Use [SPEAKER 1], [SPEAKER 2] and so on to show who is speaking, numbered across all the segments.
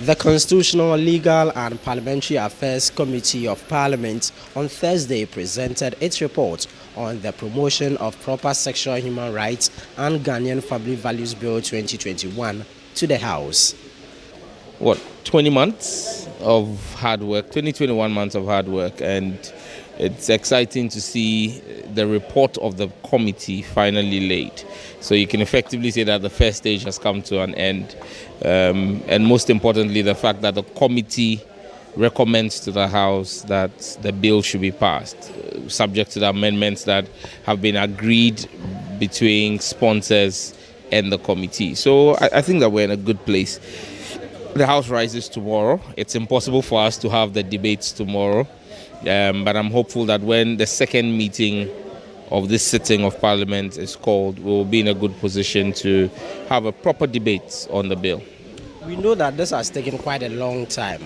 [SPEAKER 1] The Constitutional, Legal and Parliamentary Affairs Committee of Parliament on Thursday presented its report on the promotion of proper sexual human rights and Ghanaian Family Values Bill 2021 to the House.
[SPEAKER 2] 20 months of hard work, 21 months of hard work, and it's exciting to see the report of the committee finally laid. So you can effectively say that the first stage has come to an end. And most importantly, the fact that the committee recommends to the House that the bill should be passed, subject to the amendments that have been agreed between sponsors and the committee. So I think that we're in a good place. The House rises tomorrow. It's impossible for us to have the debates tomorrow. But I'm hopeful that when the second meeting of this sitting of Parliament is called, we will be in a good position to have a proper debate on the bill.
[SPEAKER 1] We know that this has taken quite a long time.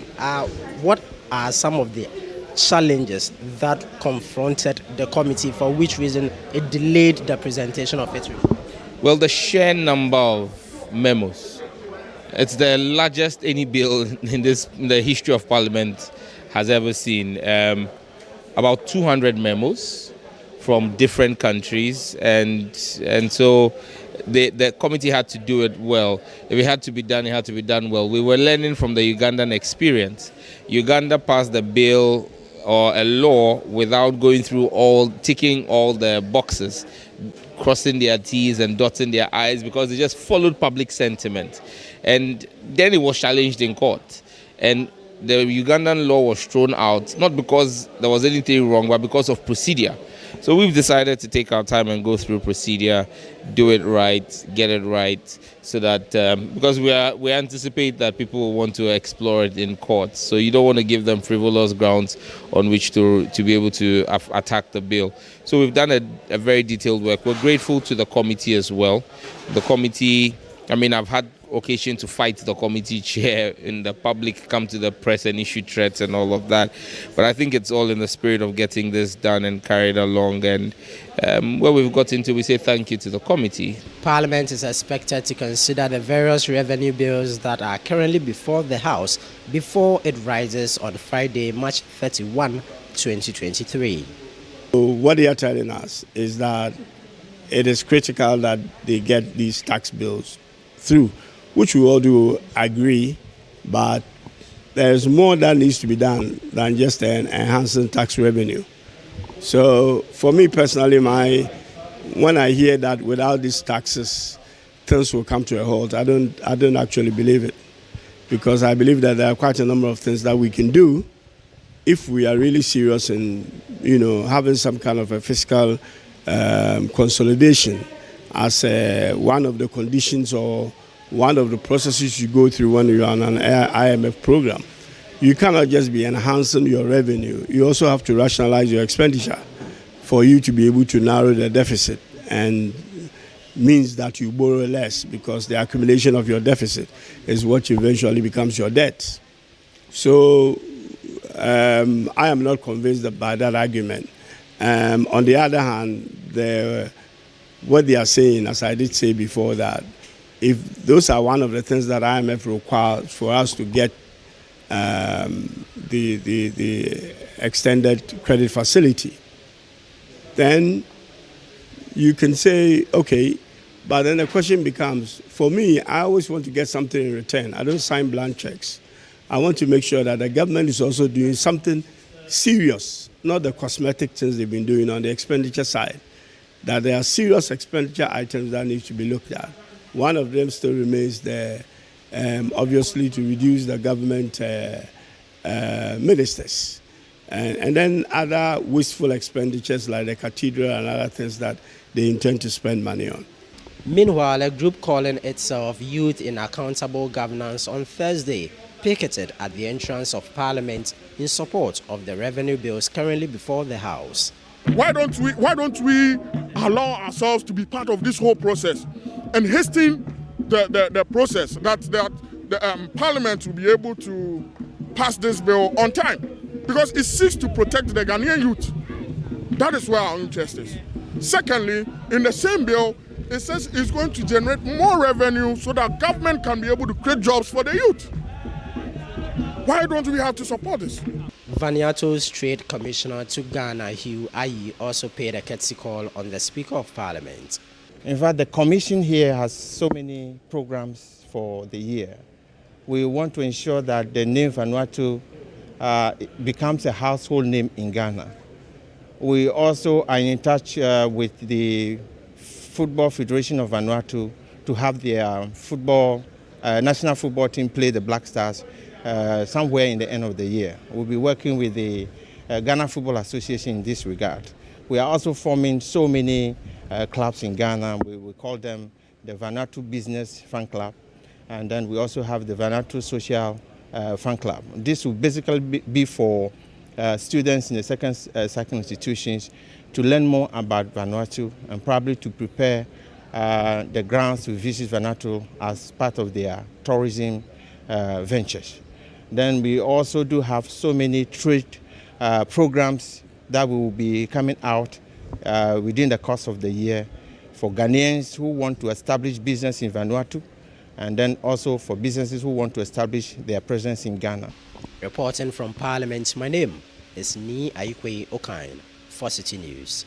[SPEAKER 1] What are some of the challenges that confronted the committee, for which reason it delayed the presentation of its report?
[SPEAKER 2] Well, the sheer number of memos. It's the largest any bill in the history of Parliament has ever seen. About 200 memos from different countries, and so the committee had to do it well. If it had to be done, it had to be done well. We were learning from the Ugandan experience. Uganda passed the bill or a law without going through ticking all the boxes, crossing their T's and dotting their I's, because they just followed public sentiment. And then it was challenged in court. And the Ugandan law was thrown out, not because there was anything wrong, but because of procedure. So we've decided to take our time and go through procedure, do it right, get it right, so that because we anticipate that people will want to explore it in court. So you don't want to give them frivolous grounds on which to be able to attack the bill. So we've done a very detailed work. We're grateful to the committee as well. The committee, I've had occasion to fight the committee chair in the public, come to the press and issue threats and all of that. But I think it's all in the spirit of getting this done and carried along. And where we've got into, we say thank you to the committee.
[SPEAKER 1] Parliament is expected to consider the various revenue bills that are currently before the House before it rises on Friday, March 31, 2023.
[SPEAKER 3] So what they are telling us is that it is critical that they get these tax bills through, which we all do agree, but there's more that needs to be done than just enhancing tax revenue. So for me personally, when I hear that without these taxes, things will come to a halt, I don't actually believe it, because I believe that there are quite a number of things that we can do if we are really serious in, having some kind of a fiscal consolidation as one of the conditions or one of the processes you go through when you're on an IMF program. You cannot just be enhancing your revenue. You also have to rationalize your expenditure for you to be able to narrow the deficit, and means that you borrow less, because the accumulation of your deficit is what eventually becomes your debt. So I am not convinced by that argument. On the other hand, what they are saying, as I did say before, that if those are one of the things that IMF requires for us to get the extended credit facility, then you can say, okay, but then the question becomes, for me, I always want to get something in return. I don't sign blank checks. I want to make sure that the government is also doing something serious, not the cosmetic things they've been doing on the expenditure side, that there are serious expenditure items that need to be looked at. One of them still remains there, obviously, to reduce the government ministers. And then other wasteful expenditures like the cathedral and other things that they intend to spend money on.
[SPEAKER 1] Meanwhile, a group calling itself Youth in Accountable Governance on Thursday picketed at the entrance of Parliament in support of the revenue bills currently before the House.
[SPEAKER 4] Why don't we allow ourselves to be part of this whole process and hasten the process that the Parliament will be able to pass this bill on time, because it seeks to protect the Ghanaian youth. That is where our interest is. Secondly, in the same bill, it says it's going to generate more revenue so that government can be able to create jobs for the youth. Why don't we have to support this?
[SPEAKER 1] Vanuatu's Trade Commissioner to Ghana, Hugh Ayi, also paid a courtesy call on the Speaker of Parliament.
[SPEAKER 5] In fact, the Commission here has so many programs for the year. We want to ensure that the name Vanuatu becomes a household name in Ghana. We also are in touch with the Football Federation of Vanuatu to have their national football team play the Black Stars somewhere in the end of the year. We'll be working with the Ghana Football Association in this regard. We are also forming so many clubs in Ghana. We call them the Vanuatu Business Fan Club, and then we also have the Vanuatu Social Fan Club. This will basically be for students in the second institutions to learn more about Vanuatu and probably to prepare the grounds to visit Vanuatu as part of their tourism ventures. Then we also do have so many trade programs that will be coming out within the course of the year for Ghanaians who want to establish business in Vanuatu, and then also for businesses who want to establish their presence in Ghana.
[SPEAKER 1] Reporting from Parliament, my name is Ni Aikwe Okain for Citi News.